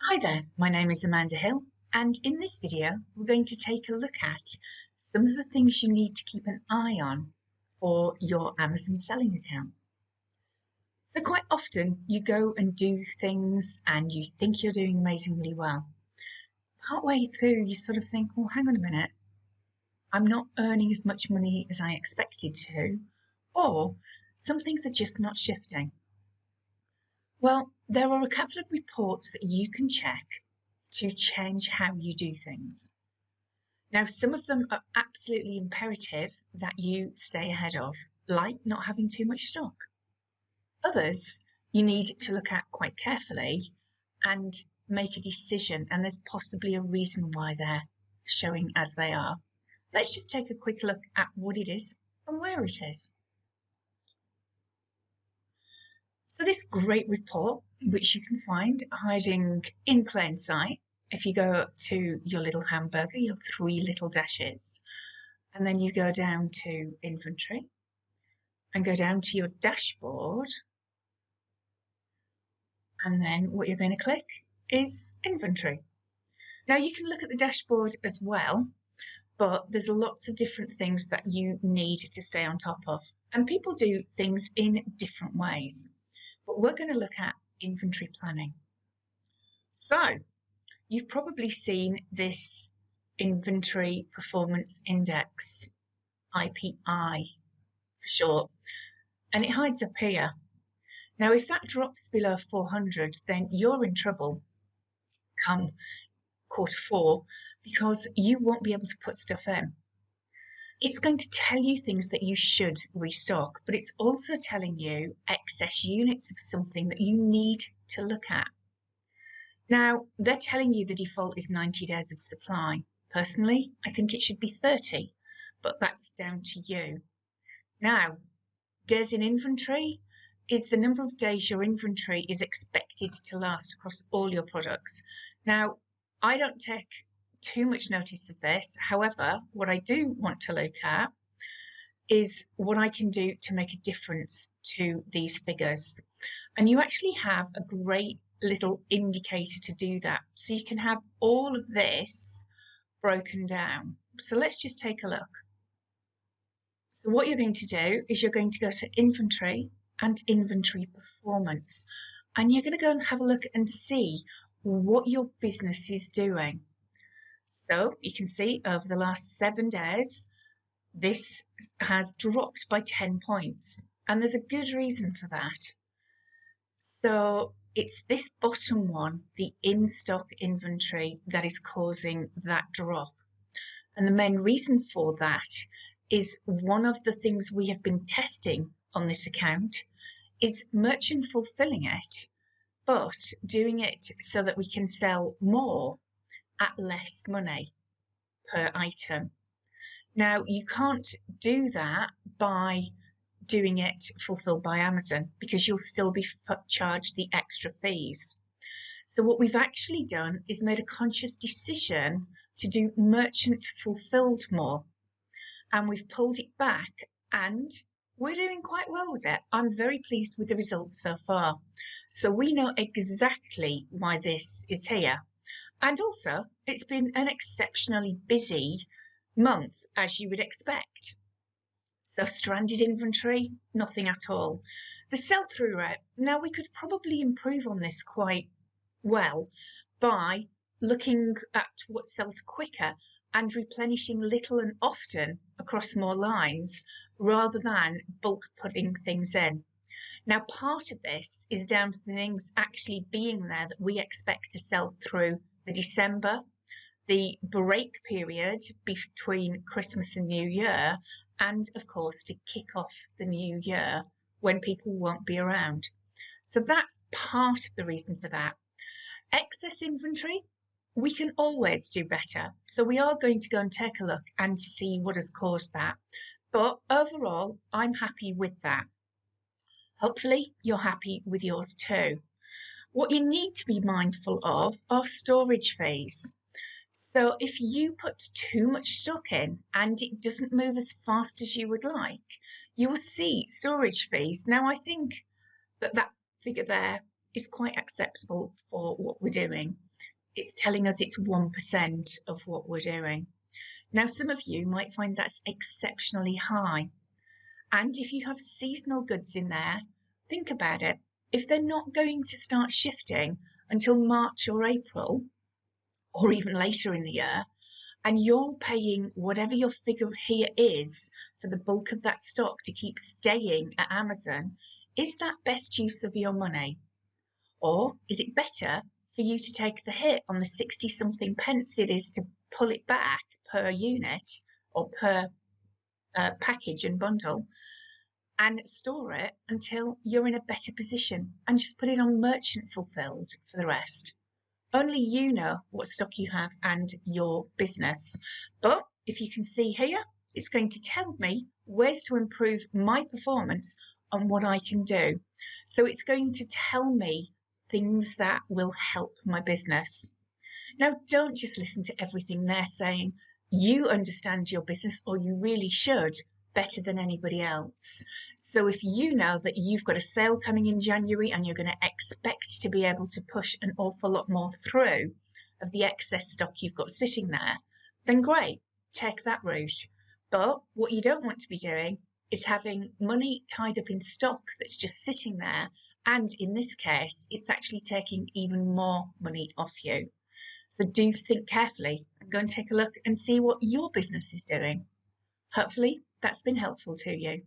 Hi there, my name is Amanda Hill, and in this video we're going to take a look at some of the things you need to keep an eye on for your Amazon selling account. So quite often you go and do things and you think you're doing amazingly well. Partway through you sort of think, well, hang on a minute, I'm not earning as much money as I expected to, or some things are just not shifting. Well, there are a couple of reports that you can check to change how you do things. Now, some of them are absolutely imperative that you stay ahead of, like not having too much stock. Others you need to look at quite carefully and make a decision, and there's possibly a reason why they're showing as they are. Let's just take a quick look at what it is and where it is. So this great report, which you can find hiding in plain sight, if you go to your little hamburger, your three little dashes, and then you go down to inventory and go down to your dashboard, and then what you're going to click is inventory. Now you can look at the dashboard as well, but there's lots of different things that you need to stay on top of, and people do things in different ways. But we're going to look at inventory planning. So you've probably seen this Inventory Performance Index, IPI for short, and it hides up here. Now, if that drops below 400, then you're in trouble come Q4 because you won't be able to put stuff in. It's going to tell you things that you should restock, but it's also telling you excess units of something that you need to look at. Now, they're telling you the default is 90 days of supply. Personally, I think it should be 30, but that's down to you. Now, days in inventory is the number of days your inventory is expected to last across all your products. Now, I don't take too much notice of this. However, what I do want to look at is what I can do to make a difference to these figures. And you actually have a great little indicator to do that. So you can have all of this broken down. So let's just take a look. So what you're going to do is you're going to go to inventory and inventory performance, and you're going to go and have a look and see what your business is doing. So you can see over the last 7 days, this has dropped by 10 points, and there's a good reason for that. So it's this bottom one, the in-stock inventory, that is causing that drop. And the main reason for that is one of the things we have been testing on this account is merchant fulfilling it, but doing it so that we can sell more at less money per item. Now, you can't do that by doing it fulfilled by Amazon because you'll still be charged the extra fees. So what we've actually done is made a conscious decision to do merchant fulfilled more, and we've pulled it back, and we're doing quite well with it. I'm very pleased with the results so far. So we know exactly why this is here. And also, it's been an exceptionally busy month, as you would expect. So stranded inventory, nothing at all. The sell-through rate, now we could probably improve on this quite well by looking at what sells quicker and replenishing little and often across more lines rather than bulk putting things in. Now, part of this is down to the things actually being there that we expect to sell through the December, the break period between Christmas and New Year, and of course to kick off the new year when people won't be around. So that's part of the reason for that. Excess inventory, we can always do better. So we are going to go and take a look and see what has caused that. But overall, I'm happy with that. Hopefully you're happy with yours too. What you need to be mindful of are storage fees. So if you put too much stock in and it doesn't move as fast as you would like, you will see storage fees. Now, I think that figure there is quite acceptable for what we're doing. It's telling us it's 1% of what we're doing. Now, some of you might find that's exceptionally high. And if you have seasonal goods in there, think about it. If they're not going to start shifting until March or April, or even later in the year, and you're paying whatever your figure here is for the bulk of that stock to keep staying at Amazon, is that best use of your money? Or is it better for you to take the hit on the 60 something pence it is to pull it back per unit or per package and bundle and store it until you're in a better position and just put it on merchant fulfilled for the rest? Only you know what stock you have and your business. But if you can see here, it's going to tell me ways to improve my performance on what I can do. So it's going to tell me things that will help my business. Now, don't just listen to everything they're saying. You understand your business, or you really should, better than anybody else. So if you know that you've got a sale coming in January and you're going to expect to be able to push an awful lot more through of the excess stock you've got sitting there, then great, take that route. But what you don't want to be doing is having money tied up in stock that's just sitting there. And in this case, it's actually taking even more money off you. So do think carefully and go and take a look and see what your business is doing. Hopefully that's been helpful to you.